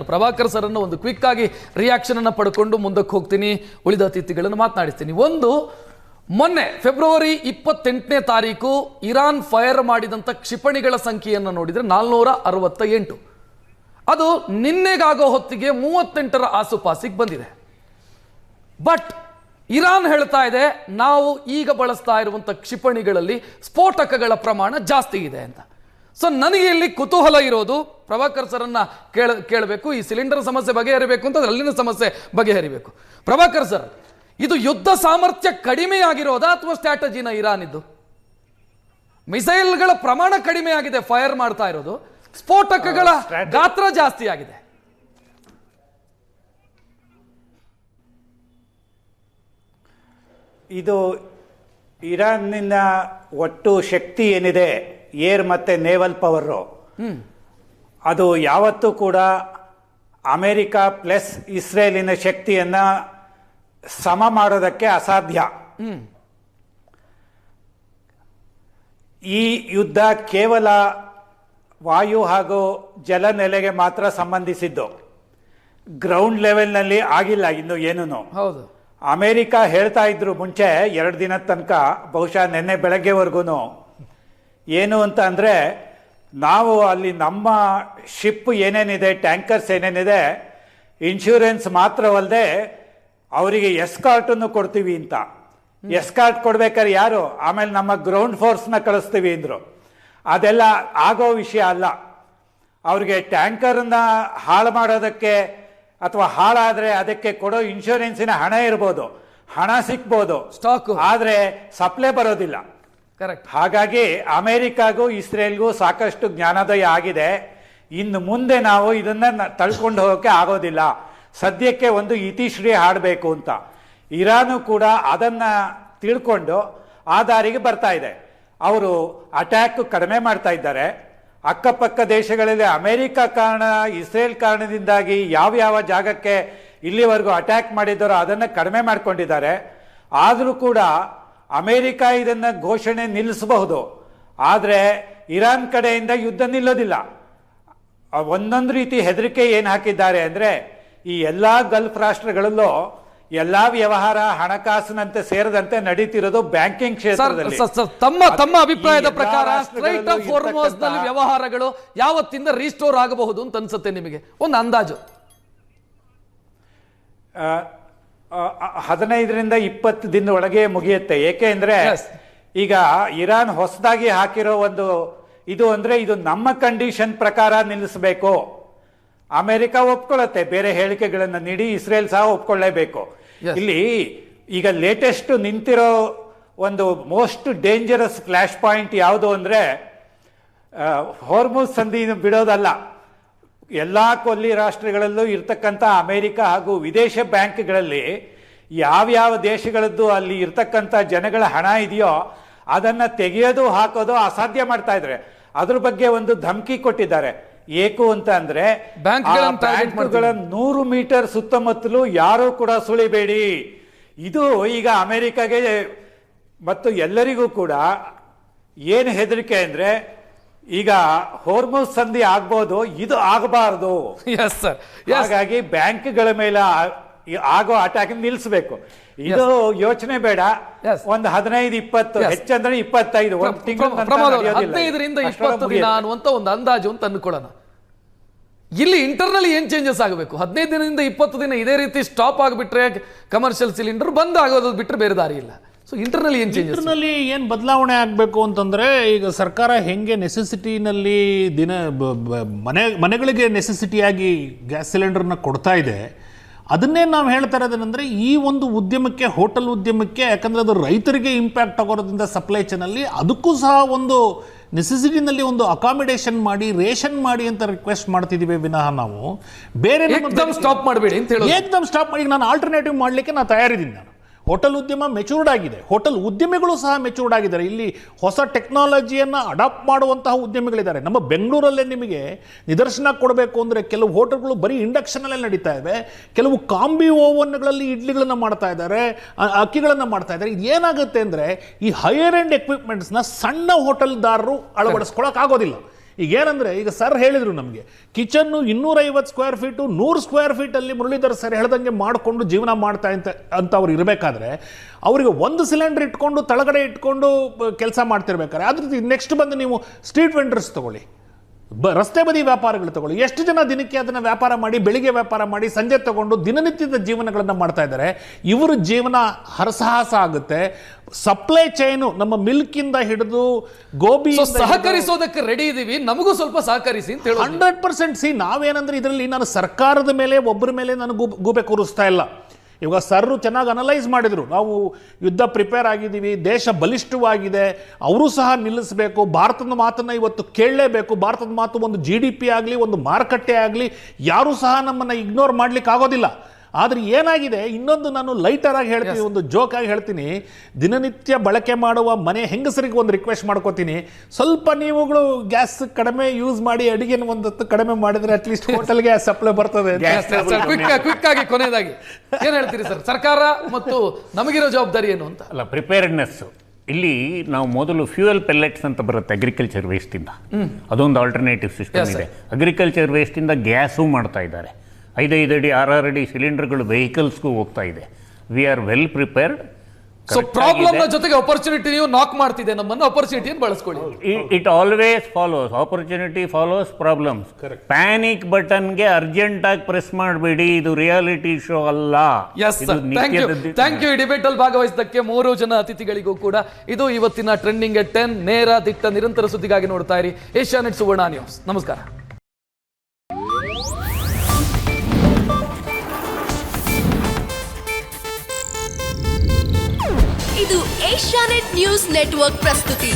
Prabhakar sir ಅನ್ನು ಒಂದು quick ಆಗಿ ರಿಯಾಕ್ಷನ್ ಅನ್ನು ಪಡ್ಕೊಂಡು ಮುಂದಕ್ಕೆ ಹೋಗ್ತೀನಿ, ಉಳಿದ ಅತಿಥಿಗಳನ್ನು ಮಾತನಾಡಿಸ್ತೀನಿ. ಒಂದು, ಮೊನ್ನೆ ಫೆಬ್ರವರಿ 28ನೇ ತಾರೀಕು ಇರಾನ್ ಫೈರ್ ಮಾಡಿದಂಥ ಕ್ಷಿಪಣಿಗಳ ಸಂಖ್ಯೆಯನ್ನು ನೋಡಿದರೆ 468. ಅದು ನಿನ್ನೆಗಾಗೋ ಹೊತ್ತಿಗೆ 38ರ ಆಸುಪಾಸಿಗೆ ಬಂದಿದೆ. ಬಟ್ ಇರಾನ್ ಹೇಳ್ತಾ ಇದೆ ನಾವು ಈಗ ಬಳಸ್ತಾ ಇರುವಂಥ ಕ್ಷಿಪಣಿಗಳಲ್ಲಿ ಸ್ಫೋಟಕಗಳ ಪ್ರಮಾಣ ಜಾಸ್ತಿ ಇದೆ ಅಂತ. ಸೊ ನನಗೆ ಇಲ್ಲಿ ಕುತೂಹಲ ಇರೋದು, ಪ್ರಭಾಕರ್ ಸರನ್ನ ಕೇಳಬೇಕು, ಈ ಸಿಲಿಂಡರ್ ಸಮಸ್ಯೆ ಬಗೆಹರಿಬೇಕು ಅಂತ ಅಲ್ಲಿನ ಸಮಸ್ಯೆ ಬಗೆಹರಿಬೇಕು. ಪ್ರಭಾಕರ್ ಸರ್, ಇದು ಯುದ್ಧ ಸಾಮರ್ಥ್ಯ ಕಡಿಮೆ ಆಗಿರೋದಾ ಅಥವಾ ಸ್ಟ್ರಾಟಜಿನ ಇರಾನ್ ಇದ್ದು? ಮಿಸೈಲ್ಗಳ ಪ್ರಮಾಣ ಕಡಿಮೆ ಆಗಿದೆ ಫೈರ್ ಮಾಡ್ತಾ ಇರೋದು, ಸ್ಫೋಟಕಗಳ ಗಾತ್ರ ಜಾಸ್ತಿ ಆಗಿದೆ. ಇದು ಇರಾನ್ನಿನ ಒಟ್ಟು ಶಕ್ತಿ ಏನಿದೆ, ಏರ್ ಮತ್ತೆ ನೇವಲ್ ಪವರು, ಅದು ಯಾವತ್ತೂ ಕೂಡ ಅಮೆರಿಕ ಪ್ಲಸ್ ಇಸ್ರೇಲಿನ ಶಕ್ತಿಯನ್ನ ಸಮ ಮಾಡೋದಕ್ಕೆ ಅಸಾಧ್ಯ. ಈ ಯುದ್ಧ ಕೇವಲ ವಾಯು ಹಾಗೂ ಜಲನೆಲೆಗೆ ಮಾತ್ರ ಸಂಬಂಧಿಸಿದ್ದು, ಗ್ರೌಂಡ್ ಲೆವೆಲ್ನಲ್ಲಿ ಆಗಿಲ್ಲ ಇನ್ನು ಏನೂ. ಹೌದು, ಅಮೇರಿಕ ಹೇಳ್ತಾ ಇದ್ರು ಮುಂಚೆ 2 ದಿನದ ತನಕ, ಬಹುಶಃ ನಿನ್ನೆ ಬೆಳಗ್ಗೆವರೆಗೂ, ಏನು ಅಂತ ಅಂದರೆ ನಾವು ಅಲ್ಲಿ ನಮ್ಮ ಶಿಪ್ ಏನೇನಿದೆ, ಟ್ಯಾಂಕರ್ಸ್ ಏನೇನಿದೆ, ಇನ್ಶೂರೆನ್ಸ್ ಮಾತ್ರವಲ್ಲದೆ ಅವರಿಗೆ ಎಸ್ಕಾರ್ಟನ್ನು ಕೊಡ್ತೀವಿ ಅಂತ. ಎಸ್ಕಾರ್ಟ್ ಕೊಡ್ಬೇಕಾದ್ರೆ ಯಾರು, ಆಮೇಲೆ ನಮ್ಮ ಗ್ರೌಂಡ್ ಫೋರ್ಸ್ನ ಕಳಿಸ್ತೀವಿ ಅಂದರು. ಅದೆಲ್ಲ ಆಗೋ ವಿಷಯ ಅಲ್ಲ. ಅವ್ರಿಗೆ ಟ್ಯಾಂಕರ್ನ ಹಾಳು ಮಾಡೋದಕ್ಕೆ ಅಥವಾ ಹಾಳಾದ್ರೆ ಅದಕ್ಕೆ ಕೊಡೋ ಇನ್ಶೂರೆನ್ಸಿನ ಹಣ ಇರ್ಬೋದು, ಹಣ ಸಿಕ್ಬೋದು, ಸ್ಟಾಕ್, ಆದ್ರೆ ಸಪ್ಲೈ ಬರೋದಿಲ್ಲ. ಕರೆಕ್ಟ್. ಹಾಗಾಗಿ ಅಮೆರಿಕಾಗೂ ಇಸ್ರೇಲ್ಗೂ ಸಾಕಷ್ಟು ಜ್ಞಾನೋದಯ ಆಗಿದೆ. ಇನ್ನು ಮುಂದೆ ನಾವು ಇದನ್ನ ತಳ್ಕೊಂಡು ಹೋಗೋಕೆ ಆಗೋದಿಲ್ಲ. ಸದ್ಯಕ್ಕೆ ಒಂದು ಇತಿಶ್ರೀ ಹಾಡಬೇಕು ಅಂತ ಇರಾನು ಕೂಡ ಅದನ್ನ ತಿಳ್ಕೊಂಡು ಆ ದಾರಿಗೆ ಬರ್ತಾ ಇದೆ. ಅವರು ಅಟ್ಯಾಕ್ ಕಡಿಮೆ ಮಾಡ್ತಾ ಇದ್ದಾರೆ. ಅಕ್ಕಪಕ್ಕ ದೇಶಗಳಲ್ಲಿ ಅಮೆರಿಕ ಕಾರಣ, ಇಸ್ರೇಲ್ ಕಾರಣದಿಂದಾಗಿ ಯಾವ ಜಾಗಕ್ಕೆ ಇಲ್ಲಿವರೆಗೂ ಅಟ್ಯಾಕ್ ಮಾಡಿದ್ದಾರೋ ಅದನ್ನು ಕಡಿಮೆ ಮಾಡ್ಕೊಂಡಿದ್ದಾರೆ. ಆದರೂ ಕೂಡ ಅಮೆರಿಕ ಇದನ್ನು ಘೋಷಣೆ ನಿಲ್ಲಿಸಬಹುದು, ಆದರೆ ಇರಾನ್ ಕಡೆಯಿಂದ ಯುದ್ಧ ನಿಲ್ಲೋದಿಲ್ಲ. ಒಂದೊಂದು ರೀತಿ ಹೆದರಿಕೆ ಏನು ಹಾಕಿದ್ದಾರೆ ಅಂದರೆ, ಈ ಎಲ್ಲ ಗಲ್ಫ್ ರಾಷ್ಟ್ರಗಳಲ್ಲೂ ಎಲ್ಲಾ ವ್ಯವಹಾರ ಹಣಕಾಸಿನಂತೆ ಸೇರದಂತೆ ನಡೀತಿರೋದು ಬ್ಯಾಂಕಿಂಗ್ ಕ್ಷೇತ್ರದಲ್ಲಿ. ತಮ್ಮ ಅಭಿಪ್ರಾಯದ ಪ್ರಕಾರ ಸ್ಟ್ರೈಟ್ ಆಫ್ ಹಾರ್ಮುಜ್ ನಲ್ಲಿ ವ್ಯವಹಾರಗಳು ಯಾವತ್ತಿಂದ ರೀಸ್ಟೋರ್ ಆಗಬಹುದು ಅಂತ ಅನ್ಸುತ್ತೆ ನಿಮಗೆ? ಒಂದು ಅಂದಾಜು 15ರಿಂದ 20 ದಿನದ ಒಳಗೆ ಮುಗಿಯುತ್ತೆ. ಏಕೆ ಅಂದ್ರೆ ಈಗ ಇರಾನ್ ಹೊಸದಾಗಿ ಹಾಕಿರೋ ಒಂದು ಇದು ಅಂದ್ರೆ, ಇದು ನಮ್ಮ ಕಂಡೀಷನ್ ಪ್ರಕಾರ ನಿಲ್ಲಿಸಬೇಕು. ಅಮೆರಿಕ ಒಪ್ಕೊಳ್ಳುತ್ತೆ, ಬೇರೆ ಹೇಳಿಕೆಗಳನ್ನು ನೀಡಿ ಇಸ್ರೇಲ್ ಸಹ ಒಪ್ಕೊಳ್ಳೇಬೇಕು. ಇಲ್ಲಿ ಈಗ ಲೇಟೆಸ್ಟ್ ನಿಂತಿರೋ ಒಂದು ಮೋಸ್ಟ್ ಡೇಂಜರಸ್ ಫ್ಲಾಶ್ ಪಾಯಿಂಟ್ ಯಾವುದು ಅಂದ್ರೆ, ಹಾರ್ಮುಜ್ ಸಂಧಿ ಬಿಡೋದಲ್ಲ. ಎಲ್ಲ ಕೊಲ್ಲಿ ರಾಷ್ಟ್ರಗಳಲ್ಲೂ ಇರ್ತಕ್ಕಂಥ ಅಮೆರಿಕ ಹಾಗೂ ವಿದೇಶ ಬ್ಯಾಂಕ್ಗಳಲ್ಲಿ ಯಾವ್ಯಾವ ದೇಶಗಳದ್ದು ಅಲ್ಲಿ ಇರ್ತಕ್ಕಂಥ ಜನಗಳ ಹಣ ಇದೆಯೋ ಅದನ್ನ ತೆಗೆಯೋದು ಹಾಕೋದು ಅಸಾಧ್ಯ ಮಾಡ್ತಾ ಇದ್ದಾರೆ. ಅದ್ರ ಬಗ್ಗೆ ಒಂದು ಧಮಕಿ ಕೊಟ್ಟಿದ್ದಾರೆ. ಏಕು ಅಂತ ಅಂದ್ರೆ, ಬ್ಯಾಂಕ್ಗಳ 100 ಮೀಟರ್ ಸುತ್ತಮುತ್ತಲೂ ಯಾರೂ ಕೂಡ ಸುಳಿಬೇಡಿ. ಇದು ಈಗ ಅಮೆರಿಕಾಗೆ ಮತ್ತು ಎಲ್ಲರಿಗೂ ಕೂಡ ಏನು ಹೆದರಿಕೆ ಅಂದ್ರೆ, ಈಗ ಹಾರ್ಮುಜ್ ಸಂಧಿ ಆಗ್ಬೋದು, ಇದು ಆಗಬಾರದು. ಹಾಗಾಗಿ ಬ್ಯಾಂಕ್ಗಳ ಮೇಲೆ ಆಗೋ ಅಟ್ಯಾಕ್ ನಿಲ್ಲಿಸಬೇಕು. ಇದು ಯೋಚನೆ ಬೇಡ. ಒಂದು 15-20, ಹೆಚ್ಚಂದ್ರೆ 25, ಒಂದು ತಿಂಗಳು 15ರಿಂದ 20 ದಿನ ಅನ್ನುವಂತ ಒಂದು ಅಂದಾಜು ಅಂತ ಅನ್ಕೊಳ್ಳೋಣ. ಇಲ್ಲಿ ಇಂಟರ್ನಲ್ ಏನ್ ಚೇಂಜಸ್ ಆಗಬೇಕು? 15 ದಿನದಿಂದ 20 ದಿನ ಇದೇ ರೀತಿ ಸ್ಟಾಪ್ ಆಗಿಬಿಟ್ರೆ ಕಮರ್ಷಿಯಲ್ ಸಿಲಿಂಡರ್ ಬಂದ್ ಆಗೋದು ಬಿಟ್ಟರೆ ಬೇರೆ ದಾರಿ ಇಲ್ಲ. ಸೊ ಇಂಟರ್ನಲ್ಲಿ ಏನು ಬದಲಾವಣೆ ಆಗಬೇಕು ಅಂತಂದರೆ, ಈಗ ಸರ್ಕಾರ ಹೆಂಗೆ ನೆಸೆಸಿಟಿನಲ್ಲಿ ಮನೆಗಳಿಗೆ ನೆಸೆಸಿಟಿಯಾಗಿ ಗ್ಯಾಸ್ ಸಿಲಿಂಡರ್ನ ಕೊಡ್ತಾ ಇದೆ, ಅದನ್ನೇ ನಾವು ಹೇಳ್ತಾ ಇರೋದೇನೆಂದರೆ, ಈ ಒಂದು ಉದ್ಯಮಕ್ಕೆ, ಹೋಟೆಲ್ ಉದ್ಯಮಕ್ಕೆ, ಯಾಕಂದರೆ ಅದು ರೈತರಿಗೆ ಇಂಪ್ಯಾಕ್ಟ್ ಆಗೋದ್ರಿಂದ ಸಪ್ಲೈ ಚೈನಲ್ಲಿ, ಅದಕ್ಕೂ ಸಹ ಒಂದು ನೆಸೆಸಿಟಿನಲ್ಲಿ ಒಂದು ಅಕಾಮಿಡೇಷನ್ ಮಾಡಿ, ರೇಷನ್ ಮಾಡಿ ಅಂತ ರಿಕ್ವೆಸ್ಟ್ ಮಾಡ್ತಿದ್ದೀವಿ ವಿನಃ ನಾವು ಬೇರೆ ಸ್ಟಾಪ್ ಮಾಡಬೇಡಿ ಅಂತ ಹೇಳಿ ಏಕ್ದಮ್ ಸ್ಟಾಪ್ ಮಾಡಿ. ನಾನು ಆಲ್ಟರ್ನೇಟಿವ್ ಮಾಡಲಿಕ್ಕೆ ನಾನು ತಯಾರಿದ್ದೀನಿ. ನಾನು ಹೋಟೆಲ್ ಉದ್ಯಮ ಮೆಚೂರ್ಡ್ ಆಗಿದೆ, ಹೋಟೆಲ್ ಉದ್ಯಮಿಗಳು ಸಹ ಮೆಚೂರ್ಡ್ ಆಗಿದ್ದಾರೆ. ಇಲ್ಲಿ ಹೊಸ ಟೆಕ್ನಾಲಜಿಯನ್ನು ಅಡಾಪ್ಟ್ ಮಾಡುವಂತಹ ಉದ್ಯಮಿಗಳಿದ್ದಾರೆ. ನಮ್ಮ ಬೆಂಗಳೂರಲ್ಲೇ ನಿಮಗೆ ನಿದರ್ಶನ ಕೊಡಬೇಕು ಅಂದರೆ, ಕೆಲವು ಹೋಟೆಲ್ಗಳು ಬರೀ ಇಂಡಕ್ಷನಲ್ಲೇ ನಡೀತಾ ಇವೆ, ಕೆಲವು ಕಾಂಬಿ ಓವನ್ಗಳಲ್ಲಿ ಇಡ್ಲಿಗಳನ್ನು ಮಾಡ್ತಾ ಇದ್ದಾರೆ, ಅಕ್ಕಿಗಳನ್ನು ಮಾಡ್ತಾ ಇದ್ದಾರೆ. ಇದು ಏನಾಗುತ್ತೆ ಅಂದರೆ, ಈ ಹೈಯರ್ ಎಂಡ್ ಎಕ್ವಿಪ್ಮೆಂಟ್ಸ್ನ ಸಣ್ಣ ಹೋಟೆಲ್ದಾರರು ಅಳವಡಿಸ್ಕೊಳ್ಳೋಕ್ಕಾಗೋದಿಲ್ಲ. ಈಗ ಏನಂದರೆ, ಈಗ ಸರ್ ಹೇಳಿದರು ನಮಗೆ ಕಿಚನ್ನು 250 ಸ್ಕ್ವೇರ್ ಫೀಟು 100 ಸ್ಕ್ವೇರ್ ಫೀಟಲ್ಲಿ ಮುರಳೀಧರ್ ಸರ್ ಹೇಳ್ದಂಗೆ ಮಾಡಿಕೊಂಡು ಜೀವನ ಮಾಡ್ತಾ ಅಂತ ಅವ್ರು ಇರಬೇಕಾದ್ರೆ ಅವರಿಗೆ ಒಂದು ಸಿಲಿಂಡರ್ ಇಟ್ಕೊಂಡು ತಳಗಡೆ ಇಟ್ಕೊಂಡು ಕೆಲಸ ಮಾಡ್ತಿರ್ಬೇಕಾದ್ರೆ ಅದ್ರ ನೆಕ್ಸ್ಟ್ ಬಂದು ನೀವು ಸ್ಟ್ರೀಟ್ ವೆಂಡರ್ಸ್ ತಗೊಳ್ಳಿ, ರಸ್ತೆ ಬದಿ ವ್ಯಾಪಾರಗಳು ತಗೊಳ್ಳಿ. ಎಷ್ಟು ಜನ ದಿನಕ್ಕೆ ಅದನ್ನು ವ್ಯಾಪಾರ ಮಾಡಿ, ಬೆಳಿಗ್ಗೆ ವ್ಯಾಪಾರ ಮಾಡಿ, ಸಂಜೆ ತಗೊಂಡು ದಿನನಿತ್ಯದ ಜೀವನಗಳನ್ನು ಮಾಡ್ತಾ ಇದ್ದಾರೆ. ಇವರು ಜೀವನ ಹರಸಾಹಸ ಆಗುತ್ತೆ. ಸಪ್ಲೈ ಚೈನು ನಮ್ಮ ಮಿಲ್ಕಿಂದ ಹಿಡಿದು ಗೋಬಿ ಸಹಕರಿಸೋದಕ್ಕೆ ರೆಡಿ ಇದೀವಿ, ನಮಗೂ ಸ್ವಲ್ಪ ಸಹಕರಿಸಿ ಅಂತ ಹೇಳಿ 100%. ನಾವೇನಂದ್ರೆ ಇದರಲ್ಲಿ ನಾನು ಸರ್ಕಾರದ ಮೇಲೆ ಒಬ್ಬರ ಮೇಲೆ ನಾನು ಗೂಬೆ ಕೂರಿಸ್ತಾ ಇಲ್ಲ. ಇವಾಗ ಸರ್ರು ಚೆನ್ನಾಗಿ ಅನಲೈಸ್ ಮಾಡಿದರು, ನಾವು ಯುದ್ಧ ಪ್ರಿಪೇರ್ ಆಗಿದ್ದೀವಿ, ದೇಶ ಬಲಿಷ್ಠವಾಗಿದೆ, ಅವರು ಸಹ ನಿಲ್ಲಿಸಬೇಕು, ಭಾರತದ ಮಾತನ್ನು ಇವತ್ತು ಕೇಳಲೇಬೇಕು. ಭಾರತದ ಮಾತು ಒಂದು GDP ಆಗಲಿ, ಒಂದು ಮಾರುಕಟ್ಟೆ ಆಗಲಿ, ಯಾರೂ ಸಹ ನಮ್ಮನ್ನು ಇಗ್ನೋರ್ ಮಾಡ್ಲಿಕ್ಕೆ ಆಗೋದಿಲ್ಲ. ಆದರೆ ಏನಾಗಿದೆ, ಇನ್ನೊಂದು ನಾನು ಲೈಟರ್ ಆಗಿ ಹೇಳ್ತೀನಿ, ಒಂದು ಜೋಕ್ ಆಗಿ ಹೇಳ್ತೀನಿ. ದಿನನಿತ್ಯ ಬಳಕೆ ಮಾಡುವ ಮನೆ ಹೆಂಗಸರಿಗೆ ಒಂದು ರಿಕ್ವೆಸ್ಟ್ ಮಾಡ್ಕೋತೀನಿ, ಸ್ವಲ್ಪ ನೀವುಗಳು ಗ್ಯಾಸ್ ಕಡಿಮೆ ಯೂಸ್ ಮಾಡಿ, ಅಡಿಗೆನ ಒಂದತ್ತು ಕಡಿಮೆ ಮಾಡಿದ್ರೆ ಅಟ್ಲೀಸ್ಟ್ ಹೋಟೆಲ್ಗೆ ಸಪ್ಲೈ ಬರ್ತದೆ. ಕ್ವಿಕ್ ಆಗಿ ಕೊನೆಯದಾಗಿ ಏನ್ ಹೇಳ್ತೀರಿ ಸರ್, ಸರ್ಕಾರ ಮತ್ತು ನಮಗಿರೋ ಜವಾಬ್ದಾರಿ ಏನು ಅಂತ? ಅಲ್ಲ, ಪ್ರಿಪೇರ್ಡ್ನೆಸ್ ಇಲ್ಲಿ ನಾವು ಮೊದಲು ಫ್ಯೂಯಲ್ ಪೆಲೆಟ್ಸ್ ಅಂತ ಬರುತ್ತೆ ಅಗ್ರಿಕಲ್ಚರ್ ವೇಸ್ಟಿಂದ, ಅದೊಂದು ಆಲ್ಟರ್ನೇಟಿವ್ ಸಿಸ್ಟಮ್ ಇದೆ. ಅಗ್ರಿಕಲ್ಚರ್ ವೇಸ್ಟಿಂದ ಗ್ಯಾಸು ಮಾಡ್ತಾ ಇದ್ದಾರೆ. 5 ಅಡಿ 6 ಅಡಿ ಸಿಲಿಂಡರ್ಗಳು ವೆಹಿಕಲ್ಸ್ಗೂ ಹೋಗ್ತಾ ಇದೆ. We are well prepared. So problem ಜೊತೆಗೆ ಆಪರ್ಚುನಿಟಿ ನೀವು ನಾಕ್ ಮಾಡ್ತಿದೆ, ನಮ್ಮನ್ನು ಆಪರ್ಚುನಿಟಿಯನ್ನು ಬಳಸ್ಕೊಳ್ಳಿ. It always follows, opportunity follows problems. Panic ಬಟನ್ಗೆ ಅರ್ಜೆಂಟ್ ಆಗಿ ಪ್ರೆಸ್ ಮಾಡಬೇಡಿ, ಇದು ರಿಯಾಲಿಟಿ ಶೋ ಅಲ್ಲ. Thank you. ಈ ಡಿಬೇಟ್ ಅಲ್ಲಿ ಭಾಗವಹಿಸಿದ್ದಕ್ಕೆ 3 ಜನ ಅತಿಥಿಗಳಿಗೂ ಕೂಡ. ಇದು ಇವತ್ತಿನ ಟ್ರೆಂಡಿಂಗ್ ಎಟ್ 10 ನೇರ ದಿಟ್ಟ ನಿರಂತರ ಸುದ್ದಿಗಾಗಿ ನೋಡ್ತಾ ಇರಿ ಏಷ್ಯಾನೆಟ್ ಸುವರ್ಣ ನ್ಯೂಸ್. ನಮಸ್ಕಾರ. ಇದು ಏಷ್ಯಾನೆಟ್ ನ್ಯೂಸ್ ನೆಟ್ವರ್ಕ್ ಪ್ರಸ್ತುತಿ.